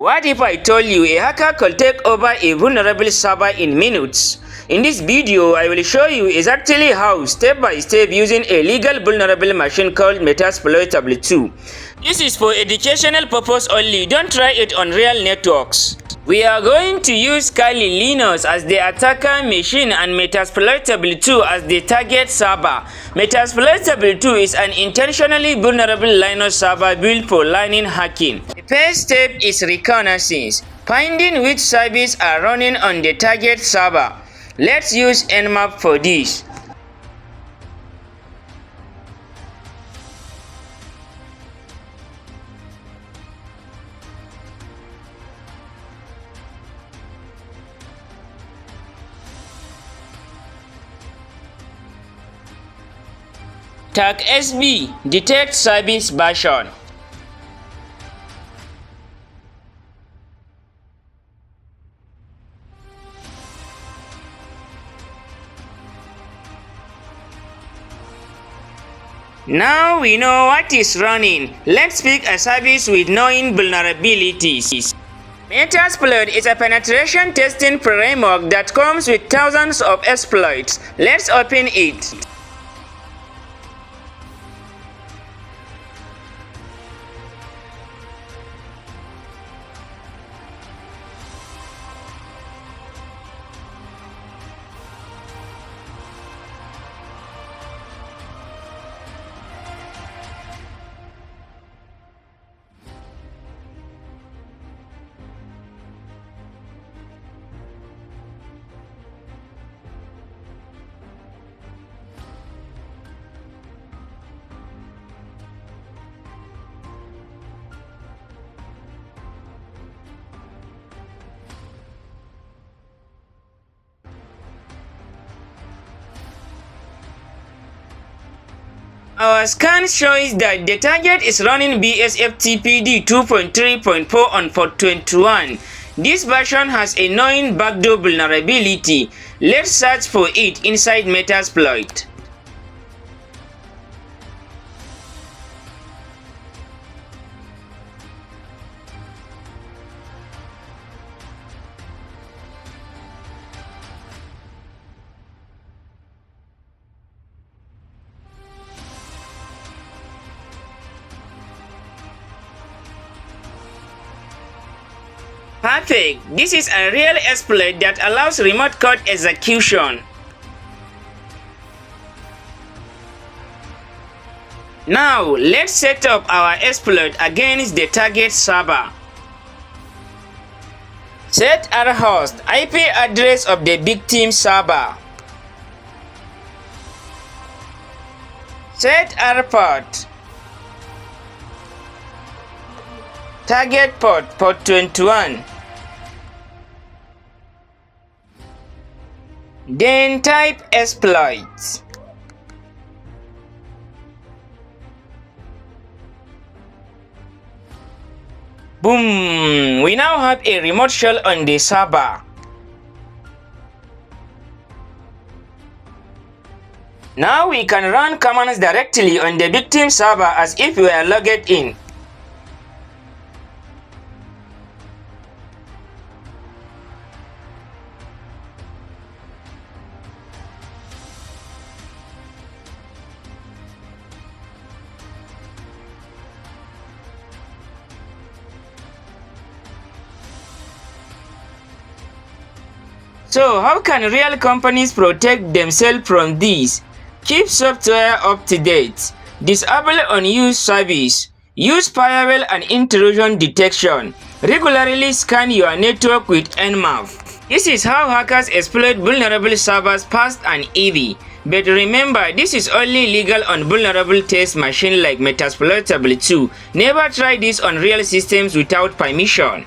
What if I told you a hacker could take over a vulnerable server in minutes? In this video, I will show you exactly how, step by step, using a legal vulnerable machine called Metasploitable2. This is for educational purpose only, don't try it on real networks. We are going to use Kali Linux as the attacker machine and Metasploitable2 as the target server. Metasploitable2 is an intentionally vulnerable Linux server built for learning hacking. The first step is reconnaissance, finding which services are running on the target server. Let's use Nmap for this. Tag SB, detect service version. Now we know what is running. Let's pick a service with known vulnerabilities. Metasploit is a penetration testing framework that comes with thousands of exploits. Let's open it. Our scan shows that the target is running vsftpd 2.3.4 on port 21. This version has a known backdoor vulnerability. Let's search for it inside Metasploit. Perfect! This is a real exploit that allows remote code execution. Now, let's set up our exploit against the target server. Set our host IP address of the victim server. Set our port. Target port 21. Then type exploits. Boom! We now have a remote shell on the server. Now we can run commands directly on the victim server as if we were logged in. So how can real companies protect themselves from this? Keep software up to date. Disable unused service. Use firewall and intrusion detection. Regularly scan your network with Nmap. This is how hackers exploit vulnerable servers fast and easy. But remember, this is only legal on vulnerable test machines like Metasploitable2. Never try this on real systems without permission.